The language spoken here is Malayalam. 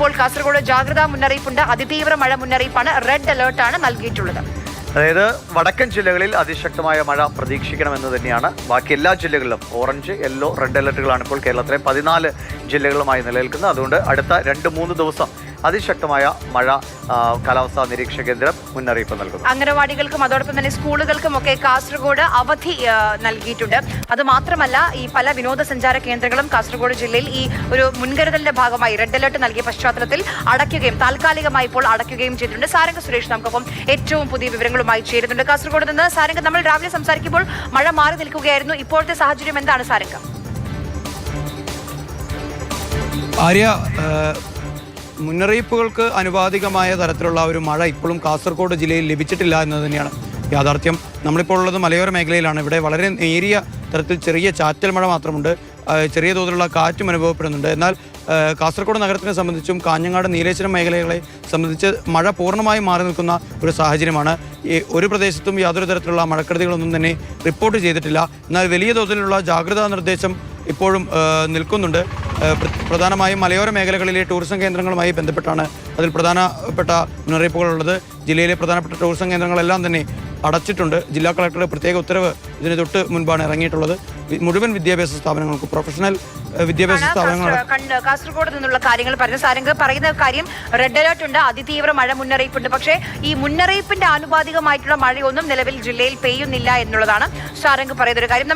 ഇപ്പോൾ കാസർഗോഡ് ജാഗ്രതാ മുന്നറിയിപ്പുണ്ട്. അതിതീവ്ര മഴ മുന്നറിയിപ്പാണ്, റെഡ് അലേർട്ടാണ് നൽകിയിട്ടുള്ളത്. അതായത് വടക്കൻ ജില്ലകളിൽ അതിശക്തമായ മഴ പ്രതീക്ഷിക്കണമെന്ന് തന്നെയാണ്. ബാക്കി എല്ലാ ജില്ലകളിലും ഓറഞ്ച്, യെല്ലോ, റെഡ് അലർട്ടുകളാണ് ഇപ്പോൾ കേരളത്തിലെ 14 ജില്ലകളുമായി നിലനിൽക്കുന്നത്. അതുകൊണ്ട് അടുത്ത 2-3 ദിവസം അതിശക്തമായ മഴ കാലാവസ്ഥാ നിരീക്ഷണ കേന്ദ്രം മുന്നറിയിപ്പ് നൽകുന്നു. അംഗനവാടികൾക്കും അതോടൊപ്പം തന്നെ സ്കൂളുകൾക്കും ഒക്കെ കാസർഗോഡ് അവധി നൽകിയിട്ടുണ്ട്. അത് മാത്രമല്ല, ഈ പല വിനോദസഞ്ചാര കേന്ദ്രങ്ങളും കാസർഗോഡ് ജില്ലയിൽ ഈ ഒരു മുൻകരുതലിന്റെ ഭാഗമായി റെഡ് അലർട്ട് നൽകിയ പശ്ചാത്തലത്തിൽ അടയ്ക്കുകയും താൽക്കാലികമായി ഇപ്പോൾ അടയ്ക്കുകയും ചെയ്തിട്ടുണ്ട്. സാരംഗ് സുരേഷ് നമുക്കൊപ്പം ഏറ്റവും പുതിയ വിവരങ്ങളുമായി ചേരുന്നുണ്ട്. കാസർഗോഡ് നിന്ന് സാരംഗ്, നമ്മൾ രാവിലെ സംസാരിക്കുമ്പോൾ മഴ മാറി നിൽക്കുകയായിരുന്നു. ഇപ്പോഴത്തെ സാഹചര്യം എന്താണ് സാരംഗ്? ആര്യ, മുന്നറിയിപ്പുകൾക്ക് അനുപാതികമായ തരത്തിലുള്ള ഒരു മഴ ഇപ്പോഴും കാസർഗോഡ് ജില്ലയിൽ ലഭിച്ചിട്ടില്ല എന്നത് തന്നെയാണ് യാഥാർത്ഥ്യം. നമ്മളിപ്പോൾ ഉള്ളത് മലയോര മേഖലയിലാണ്. ഇവിടെ വളരെ നേരിയ തരത്തിൽ ചെറിയ ചാറ്റൽ മഴ മാത്രമുണ്ട്. ചെറിയ തോതിലുള്ള കാറ്റും അനുഭവപ്പെടുന്നുണ്ട്. എന്നാൽ കാസർഗോഡ് നഗരത്തിനെ സംബന്ധിച്ചും കാഞ്ഞങ്ങാട് നീലേശ്വരം മേഖലകളെ സംബന്ധിച്ച് മഴ പൂർണ്ണമായും മാറി നിൽക്കുന്ന ഒരു സാഹചര്യമാണ്. ഈ ഒരു പ്രദേശത്തും യാതൊരു തരത്തിലുള്ള മഴക്കെടുതികളൊന്നും തന്നെ റിപ്പോർട്ട് ചെയ്തിട്ടില്ല. എന്നാൽ വലിയ തോതിലുള്ള ജാഗ്രതാ നിർദ്ദേശം ഇപ്പോഴും നിൽക്കുന്നുണ്ട്. പ്രധാനമായും മലയോര മേഖലകളിലെ ടൂറിസം കേന്ദ്രങ്ങളുമായി ബന്ധപ്പെട്ടാണ് അതിൽ പ്രധാനപ്പെട്ട മുന്നറിയിപ്പുകളുള്ളത്. ജില്ലയിലെ പ്രധാനപ്പെട്ട ടൂറിസം കേന്ദ്രങ്ങളെല്ലാം തന്നെ അടച്ചിട്ടുണ്ട്. ജില്ലാ കളക്ടറുടെ പ്രത്യേക ഉത്തരവ് ഇതിന് തൊട്ട് മുൻപാണ് ഇറങ്ങിയിട്ടുള്ളത്. മുഴുവൻ വിദ്യാഭ്യാസ സ്ഥാപനങ്ങൾക്കും പ്രൊഫഷണൽ വിദ്യാഭ്യാസ സ്ഥാപനങ്ങൾ കാസർഗോഡ് നിന്നുള്ള കാര്യങ്ങൾ പറഞ്ഞു. സാരംഗ് പറയുന്ന കാര്യം, റെഡ് അലർട്ട് ഉണ്ട്, അതിതീവ്ര മഴ മുന്നറിയിപ്പുണ്ട്. പക്ഷേ ഈ മുന്നറിയിപ്പിന്റെ ആനുപാതികമായിട്ടുള്ള മഴയൊന്നും നിലവിൽ ജില്ലയിൽ പെയ്യുന്നില്ല എന്നുള്ളതാണ് സാരംഗ് പറയുന്ന ഒരു കാര്യം.